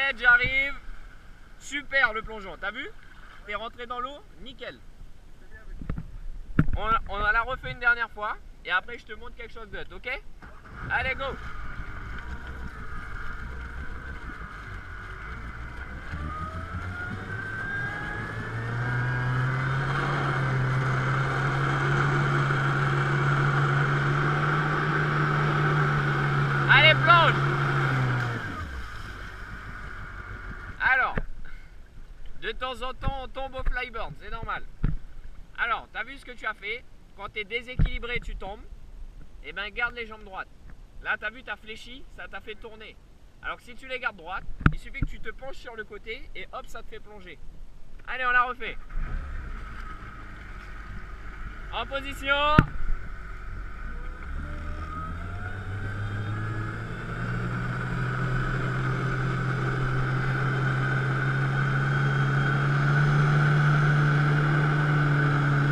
t'inquiète, j'arrive. Super le plongeon, t'as vu? T'es rentré dans l'eau, nickel. On la refait une dernière fois et après je te montre quelque chose d'autre, ok? Allez, go! Allez, plonge! Alors, de temps en temps on tombe au flyboard, c'est normal. Alors, t'as vu ce que tu as fait? Quand tu es déséquilibré, tu tombes. Et ben garde les jambes droites. Là, t'as vu, t'as fléchi, ça t'a fait tourner. Alors que si tu les gardes droites, il suffit que tu te penches sur le côté et hop, ça te fait plonger. Allez, on la refait. En position.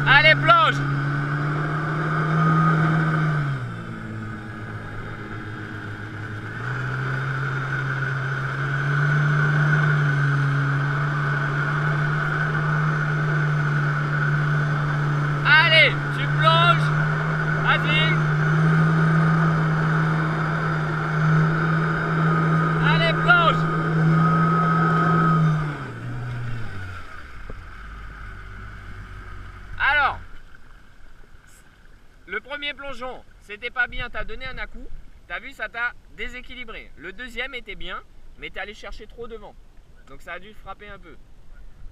Allez, plonge! Allez, tu plonges! Vas-y! Allez, plonge! Alors, le premier plongeon, c'était pas bien, t'as donné un à-coup, t'as vu, ça t'a déséquilibré. Le deuxième était bien, mais t'es allé chercher trop devant. Donc ça a dû frapper un peu.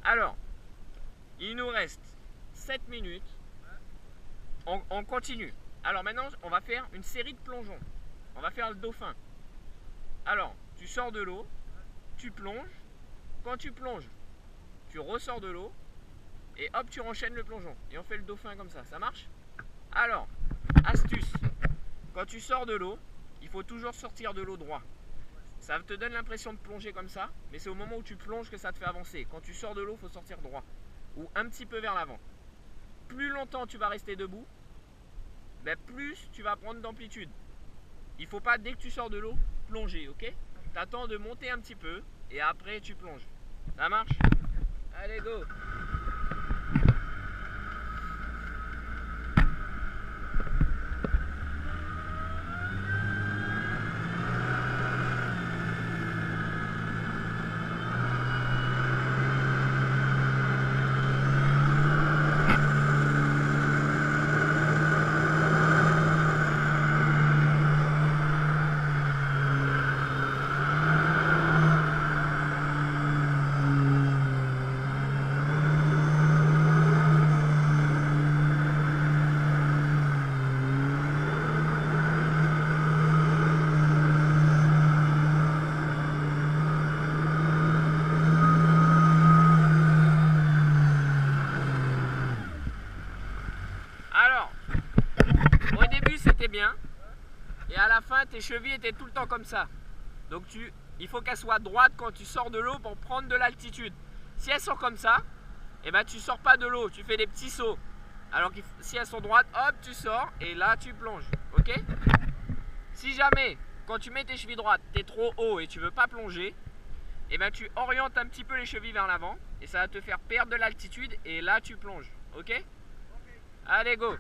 Alors, il nous reste 7 minutes. On continue. Alors maintenant, on va faire une série de plongeons. On va faire le dauphin. Alors, tu sors de l'eau, tu plonges. Quand tu plonges, tu ressors de l'eau. Et hop, tu enchaînes le plongeon. Et on fait le dauphin comme ça. Ça marche? Alors, astuce. Quand tu sors de l'eau, il faut toujours sortir de l'eau droit. Ça te donne l'impression de plonger comme ça, mais c'est au moment où tu plonges que ça te fait avancer. Quand tu sors de l'eau, il faut sortir droit. Ou un petit peu vers l'avant. Plus longtemps tu vas rester debout, ben plus tu vas prendre d'amplitude. Il ne faut pas, dès que tu sors de l'eau, plonger, ok? Tu attends de monter un petit peu et après tu plonges. Ça marche? Allez, go! Bien, et à la fin tes chevilles étaient tout le temps comme ça, donc il faut qu'elles soient droites quand tu sors de l'eau pour prendre de l'altitude. Si elles sont comme ça, et ben tu sors pas de l'eau, tu fais des petits sauts, alors que si elles sont droites, hop, tu sors et là tu plonges, ok? Si jamais quand tu mets tes chevilles droites t'es trop haut et tu veux pas plonger, et ben tu orientes un petit peu les chevilles vers l'avant et ça va te faire perdre de l'altitude et là tu plonges, ok? Allez, go!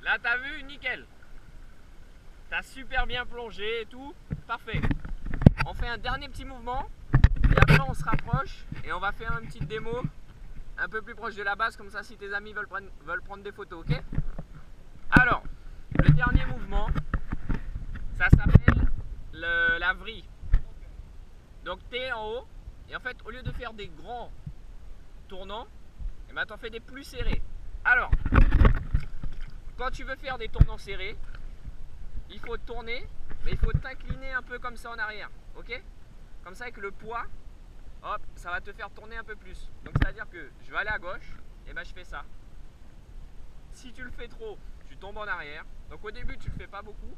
Là, t'as vu, nickel. T'as super bien plongé et tout, parfait. On fait un dernier petit mouvement et après on se rapproche et on va faire une petite démo un peu plus proche de la base, comme ça si tes amis veulent prendre des photos, ok? Alors, le dernier mouvement, ça s'appelle la vrille. Donc tu es en haut, et en fait au lieu de faire des grands tournants, eh ben, tu en fais des plus serrés. Alors, quand tu veux faire des tournants serrés, il faut tourner, mais il faut t'incliner un peu comme ça en arrière, ok? Comme ça avec le poids, hop, ça va te faire tourner un peu plus. Donc c'est à dire que je vais aller à gauche, et ben je fais ça. Si tu le fais trop, tu tombes en arrière. Donc au début tu le fais pas beaucoup,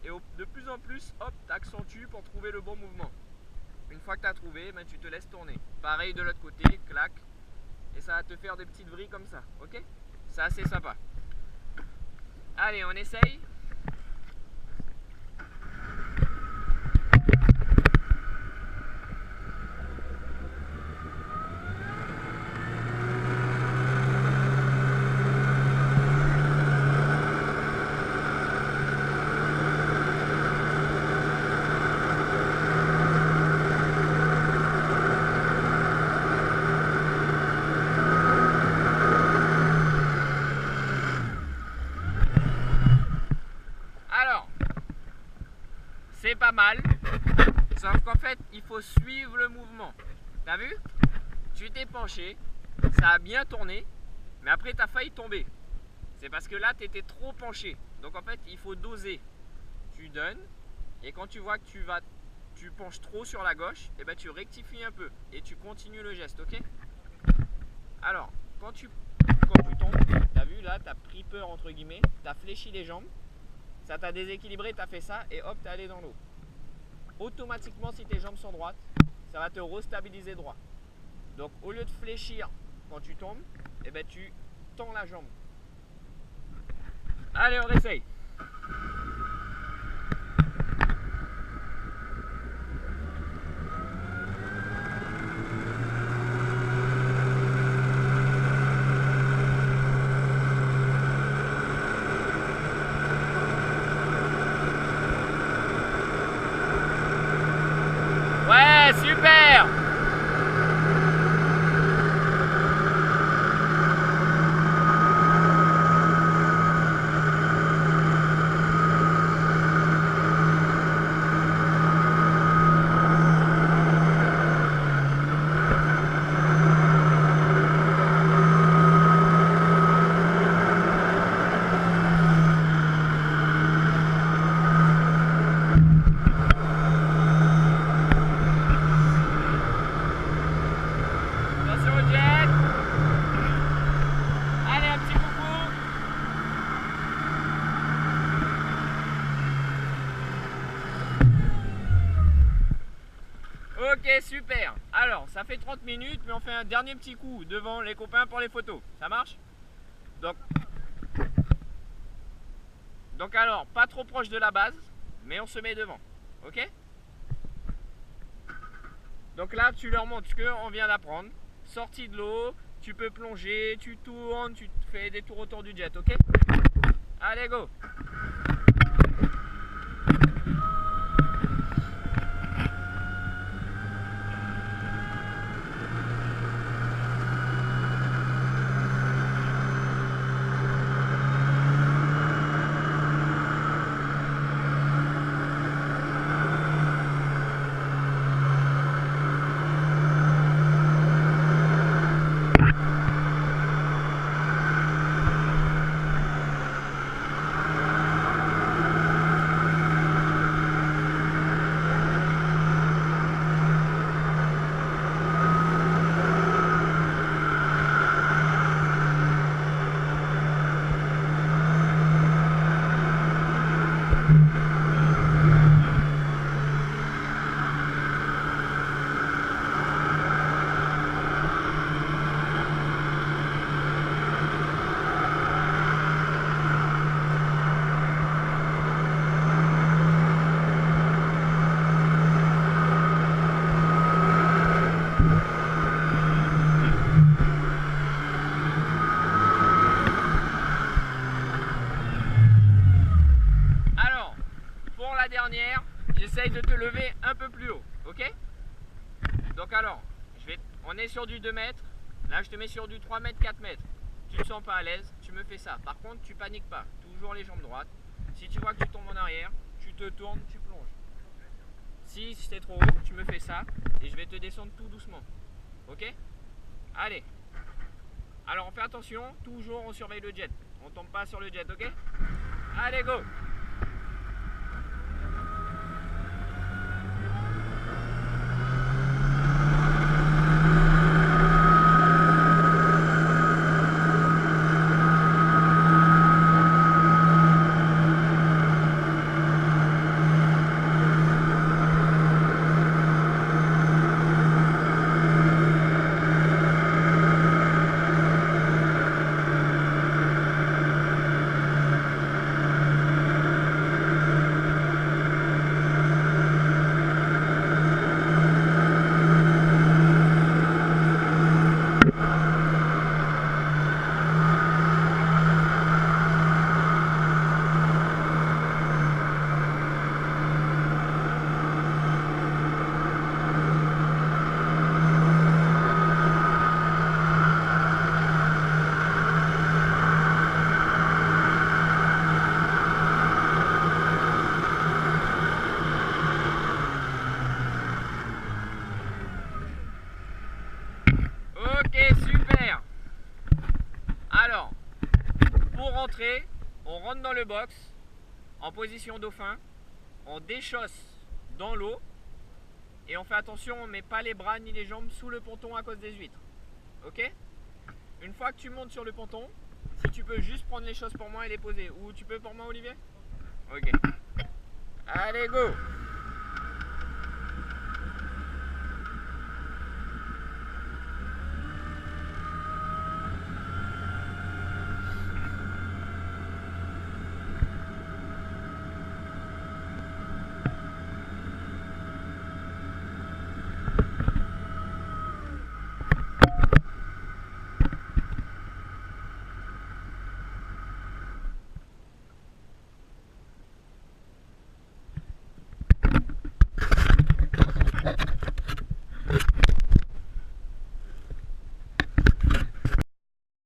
et de plus en plus, hop, tu accentues pour trouver le bon mouvement. Une fois que tu as trouvé, ben, tu te laisses tourner. Pareil de l'autre côté, clac, et ça va te faire des petites vrilles comme ça, ok? C'est assez sympa. Allez, on essaye. C'est pas mal, sauf qu'en fait il faut suivre le mouvement. T'as vu? Tu t'es penché, ça a bien tourné, mais après t'as failli tomber. C'est parce que là tu étais trop penché. Donc en fait il faut doser. Tu donnes, et quand tu vois que tu penches trop sur la gauche, et ben tu rectifies un peu et tu continues le geste, ok? Alors quand tu tombes, t'as vu là, t'as pris peur entre guillemets, t'as fléchi les jambes. Ça t'a déséquilibré, t'as fait ça et hop, t'es allé dans l'eau. Automatiquement, si tes jambes sont droites, ça va te restabiliser droit. Donc au lieu de fléchir quand tu tombes, eh ben, tu tends la jambe. Allez, on essaye. Ouais, super! Ok, super. Alors, ça fait 30 minutes, mais on fait un dernier petit coup devant les copains pour les photos. Ça marche? Donc alors, pas trop proche de la base, mais on se met devant. Ok? Donc là, tu leur montres ce qu'on vient d'apprendre. Sortie de l'eau, tu peux plonger, tu tournes, tu fais des tours autour du jet, ok? Allez, go! Dernière, j'essaye de te lever un peu plus haut, ok? Donc alors, on est sur du 2 mètres, Là, je te mets sur du 3 mètres, 4 mètres. Tu te sens pas à l'aise, tu me fais ça. Par contre, tu paniques pas. Toujours les jambes droites. Si tu vois que tu tombes en arrière, tu te tournes, tu plonges. Si c'est trop haut, tu me fais ça et je vais te descendre tout doucement. Ok? Allez. Alors, on fait attention. Toujours, on surveille le jet. On tombe pas sur le jet, ok? Allez, go! Super. Alors, pour rentrer, on rentre dans le box en position dauphin, on déchausse dans l'eau et on fait attention, on ne met pas les bras ni les jambes sous le ponton à cause des huîtres. Ok? Une fois que tu montes sur le ponton, si tu peux juste prendre les choses pour moi et les poser. Ou tu peux pour moi, Olivier? Ok. Allez, go!